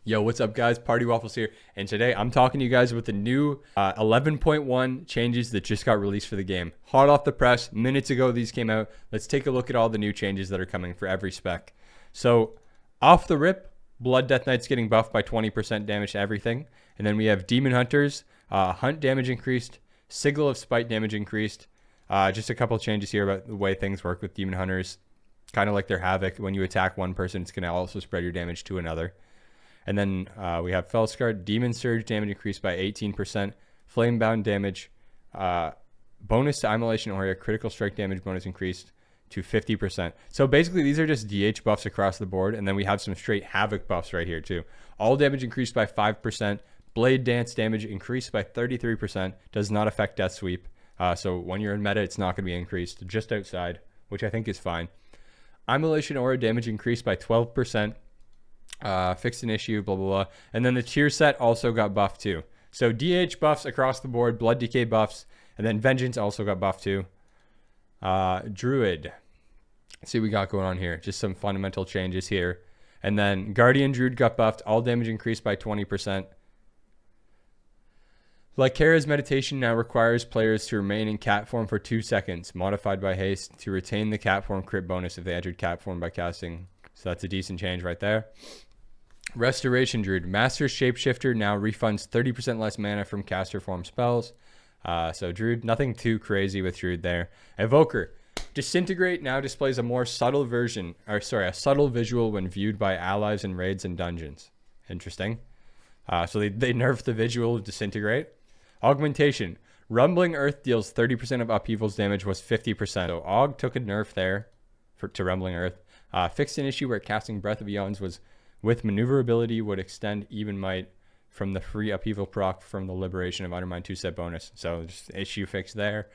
Yo, what's up, guys? Partywaffles here, and today I'm talking to you guys with the new 11.1 changes that just got released for the game. Hot off the press, minutes ago these came out. Let's take a look at all the new changes that are coming for every spec. So, off the rip, Blood Death Knight's getting buffed by 20% damage to everything. And then we have Demon Hunters, Hunt damage increased, Sigil of Spite damage increased. Just a couple changes here about the way things work with Demon Hunters. Kind of like their Havoc. When you attack one person, it's going to also spread your damage to another. And then we have Felskar, Demon Surge damage increased by 18%, Flamebound damage, bonus to Immolation Aura, critical strike damage bonus increased to 50%. So basically these are just DH buffs across the board, and then we have some straight Havoc buffs right here too. All damage increased by 5%, Blade Dance damage increased by 33%, does not affect Death Sweep. So when you're in meta, it's not going to be increased, just outside, which I think is fine. Immolation Aura damage increased by 12%. Fixed an issue, blah, blah, blah. And then the tier set also got buffed too. So DH buffs across the board, Blood Decay buffs, and then Vengeance also got buffed too. Druid. Let's see what we got going on here. Just some fundamental changes here. And then Guardian Druid got buffed. All damage increased by 20%. Lycara's Meditation now requires players to remain in cat form for 2 seconds, modified by haste, to retain the cat form crit bonus if they entered cat form by casting. So that's a decent change right there. Restoration Druid. Master Shapeshifter now refunds 30% less mana from caster form spells. So Druid, nothing too crazy with Druid there. Evoker. Disintegrate now displays a more subtle version, a subtle visual when viewed by allies in raids and dungeons. Interesting. So they nerfed the visual of Disintegrate. Augmentation. Rumbling Earth deals 30% of upheaval's damage was 50%. So Aug took a nerf there to Rumbling Earth. Fixed an issue where casting Breath of Eons was with maneuverability would extend Even Might from the free upheaval proc from the Liberation of Undermined 2-step bonus. So just issue fixed there.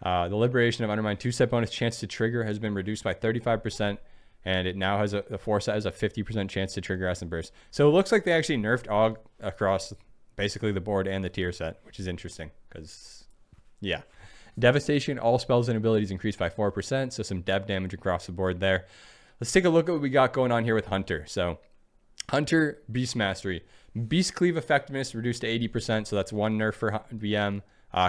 The Liberation of Undermined 2-step bonus chance to trigger has been reduced by 35%, and it now has the force has a 50% chance to trigger Essence Burst. So it looks like they actually nerfed Aug across basically the board and the tier set, which is interesting because, yeah. Devastation, all spells and abilities increased by 4%, so some dev damage across the board there. Let's take a look at what we got going on here with Hunter. So Hunter, Beast Mastery. Beast Cleave effectiveness reduced to 80%, so that's one nerf for BM.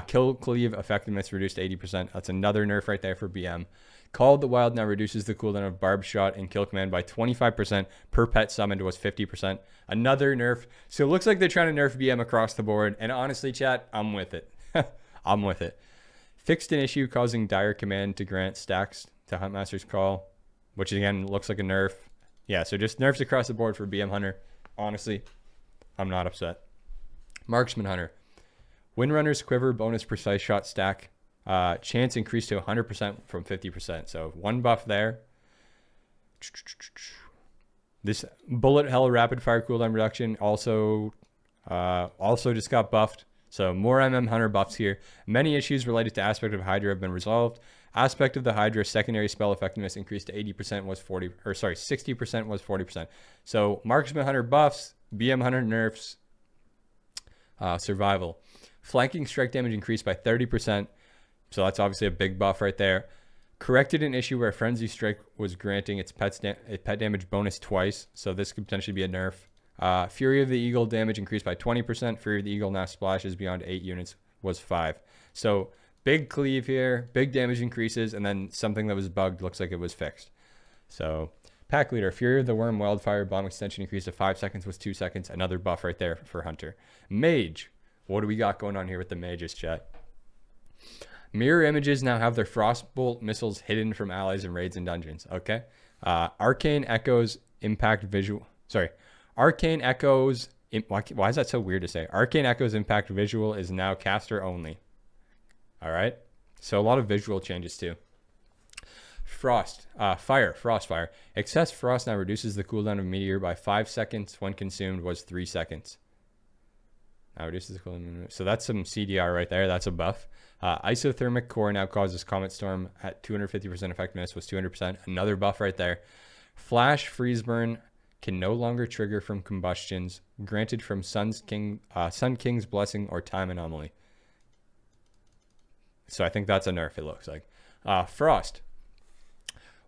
Kill Cleave effectiveness reduced to 80%. That's another nerf right there for BM. Call of the Wild now reduces the cooldown of Barb Shot and Kill Command by 25%. Per pet summoned was 50%. Another nerf. So it looks like they're trying to nerf BM across the board, and honestly, chat, I'm with it. I'm with it. Fixed an issue causing Dire Command to grant stacks to Huntmaster's Call, which again looks like a nerf. Yeah, so just nerfs across the board for BM Hunter. Honestly, I'm not upset. Marksman Hunter. Windrunner's Quiver bonus precise shot stack. Chance increased to 100% from 50%. So one buff there. This Bullet Hell rapid fire cooldown reduction also just got buffed. So more Hunter buffs here. Many issues related to Aspect of Hydra have been resolved. Aspect of the Hydra secondary spell effectiveness increased to 60% was 40%. So Marksman Hunter buffs, BM Hunter nerfs, survival. Flanking strike damage increased by 30%. So that's obviously a big buff right there. Corrected an issue where Frenzy Strike was granting its pet damage bonus twice. So this could potentially be a nerf. Fury of the Eagle damage increased by 20%. Fury of the Eagle now splashes beyond 8 units was 5. So big cleave here, big damage increases, and then something that was bugged looks like it was fixed. So Pack Leader, Fury of the Worm Wildfire bomb extension increased to 5 seconds was 2 seconds. Another buff right there for Hunter. Mage, what do we got going on here with the mages, chat? Mirror images now have their Frostbolt missiles hidden from allies in raids and dungeons. Okay. Arcane Echoes impact visual. Sorry. Arcane Echoes. Why is that so weird to say? Arcane Echoes impact visual is now caster only. All right. So a lot of visual changes too. Frostfire. Excess frost now reduces the cooldown of meteor by 5 seconds. When consumed was 3 seconds. Now reduces the cooldown. So that's some CDR right there. That's a buff. Isothermic Core now causes Comet Storm at 250% effectiveness was 200%. Another buff right there. Flash Freeze Burn can no longer trigger from combustions granted from Sun King's Blessing or Time Anomaly. So I think that's a nerf, it looks like. Frost.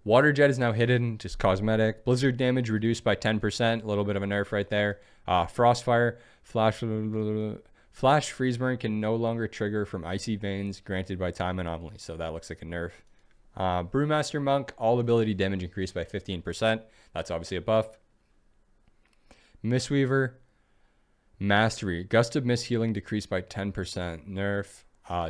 Water Jet is now hidden, just cosmetic. Blizzard damage reduced by 10%, a little bit of a nerf right there. Frostfire, Flash Freeze Burn can no longer trigger from Icy Veins granted by time anomaly, so that looks like a nerf. Brewmaster Monk, all ability damage increased by 15%. That's obviously a buff. Mistweaver, Mastery, Gust of Mist healing decreased by 10%. Nerf.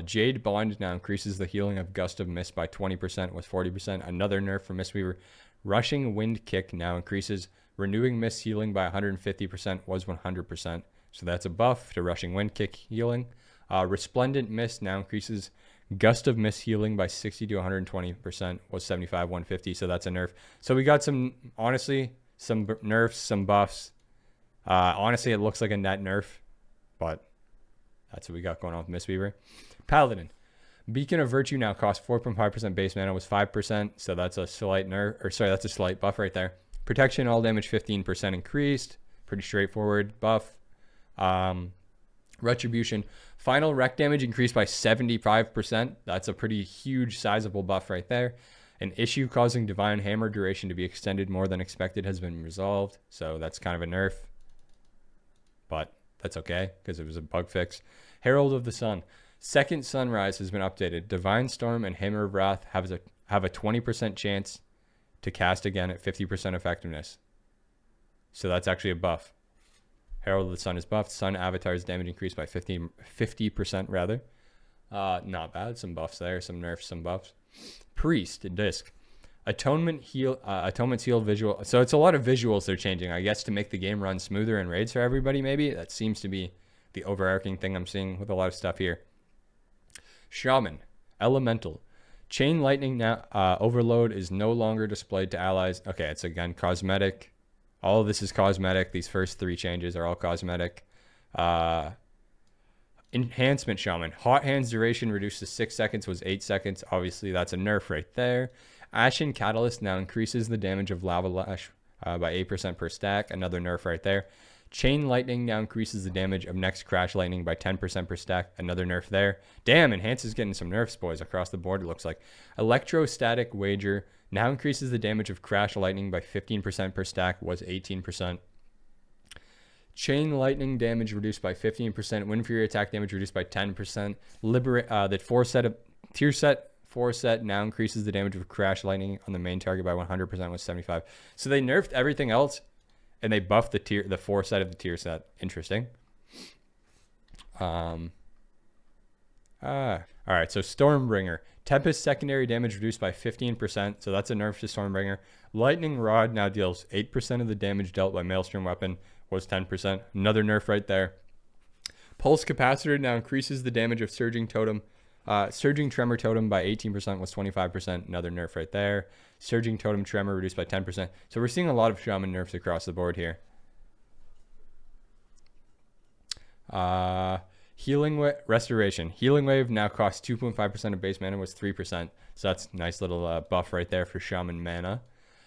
Jade Bond now increases the healing of Gust of Mist by 20%, was 40%. Another nerf for Mistweaver. Rushing Wind Kick now increases Renewing Mist healing by 150%, was 100%. So that's a buff to Rushing Wind Kick healing. Resplendent Mist now increases Gust of Mist healing by 60 to 120%, was 75, 150. So that's a nerf. So we got some, honestly, some nerfs, some buffs. Honestly, it looks like a net nerf, but that's what we got going on with Mistweaver. Paladin. Beacon of Virtue now costs 4.5% base mana, was 5%. So that's a slight nerf, or sorry, that's a slight buff right there. Protection, all damage 15% increased. Pretty straightforward buff. Retribution. Final rec damage increased by 75%. That's a pretty huge, sizable buff right there. An issue causing Divine Hammer duration to be extended more than expected has been resolved. So that's kind of a nerf. But that's okay, because it was a bug fix. Herald of the Sun. Second Sunrise has been updated. Divine Storm and Hammer of Wrath have a 20% chance to cast again at 50% effectiveness. So that's actually a buff. Herald of the Sun is buffed. Sun Avatar's damage increased by 50% rather. Not bad. Some buffs there. Some nerfs, some buffs. Priest, Disc. Atonement Seal visual. So it's a lot of visuals they're changing, I guess, to make the game run smoother in raids for everybody, maybe. That seems to be the overarching thing I'm seeing with a lot of stuff here. Shaman, Elemental. Chain Lightning now, Overload is no longer displayed to allies. Okay, it's again cosmetic. All of this is cosmetic. These first three changes are all cosmetic. Enhancement Shaman. Hot Hands duration reduced to 6 seconds, was 8 seconds. Obviously, that's a nerf right there. Ashen Catalyst now increases the damage of Lava Lash by 8% per stack. Another nerf right there. Chain Lightning now increases the damage of next Crash Lightning by 10% per stack. Another nerf there. Damn, Enhance is getting some nerfs, boys, across the board, it looks like. Electrostatic Wager now increases the damage of Crash Lightning by 15% per stack, was 18%. Chain Lightning damage reduced by 15%. Wind Fury attack damage reduced by 10%. Tier set 4 set now increases the damage of Crash Lightning on the main target by 100%, was 75. So they nerfed everything else, and they buffed the 4 set of the tier set. Interesting. All right, so Stormbringer. Tempest secondary damage reduced by 15%, so that's a nerf to Stormbringer. Lightning Rod now deals 8% of the damage dealt by Maelstrom weapon, was 10%. Another nerf right there. Pulse Capacitor now increases the damage of Surging Tremor Totem by 18%, was 25%. Another nerf right there. Surging Totem Tremor reduced by 10%. So we're seeing a lot of Shaman nerfs across the board here. Restoration. Healing Wave now costs 2.5% of base mana, was 3%. So that's a nice little buff right there for Shaman mana.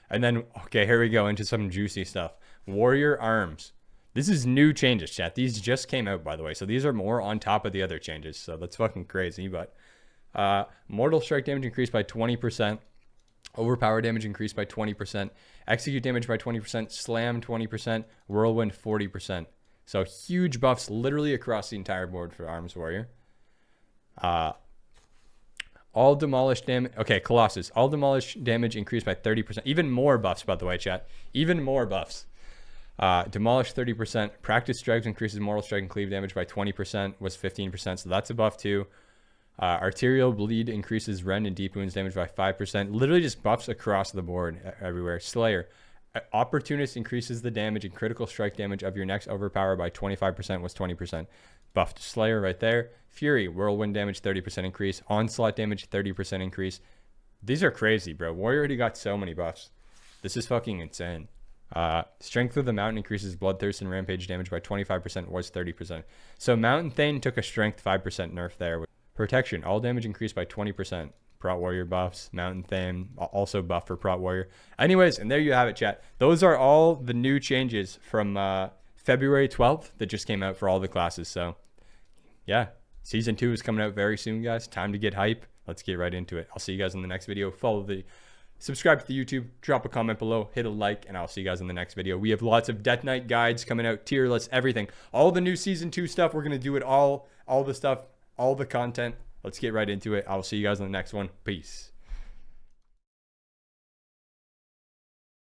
And then, okay, here we go into some juicy stuff. Warrior Arms. This is new changes, chat. These just came out, by the way. So these are more on top of the other changes. So that's fucking crazy. But Mortal Strike damage increased by 20%. Overpower damage increased by 20%. Execute damage by 20%. Slam 20%. Whirlwind 40%. So huge buffs literally across the entire board for Arms Warrior. All Demolish damage. Okay, Colossus. All Demolish damage increased by 30%. Even more buffs, by the way, chat. Even more buffs. Demolish 30%. Practice Strikes increases Mortal Strike and Cleave damage by 20%, was 15%. So that's a buff too. Arterial Bleed increases Rend and Deep Wounds damage by 5%. Literally just buffs across the board everywhere. Slayer. Opportunist increases the damage and critical strike damage of your next overpower by 25%, was 20%. Buffed Slayer right there. Fury, Whirlwind damage 30% increase. Onslaught damage 30% increase. These are crazy, bro. Warrior already got so many buffs. This is fucking insane. Strength of the Mountain increases Bloodthirst and Rampage damage by 25%, was 30%. So Mountain Thane took a strength 5% nerf there. Protection, all damage increased by 20%. Prot Warrior buffs. Mountain Thane also buff for Prot Warrior. Anyways, and there you have it, chat. Those are all the new changes from February 12th that just came out for all the classes. So yeah, season 2 is coming out very soon, guys. Time to get hype. Let's get right into it. I'll see you guys in the next video. Follow the Subscribe to the YouTube, drop a comment below, hit a like, and I'll see you guys in the next video. We have lots of Death Knight guides coming out, tier lists, everything. All the new Season 2 stuff, we're going to do it all the stuff, all the content. Let's get right into it. I'll see you guys in the next one. Peace.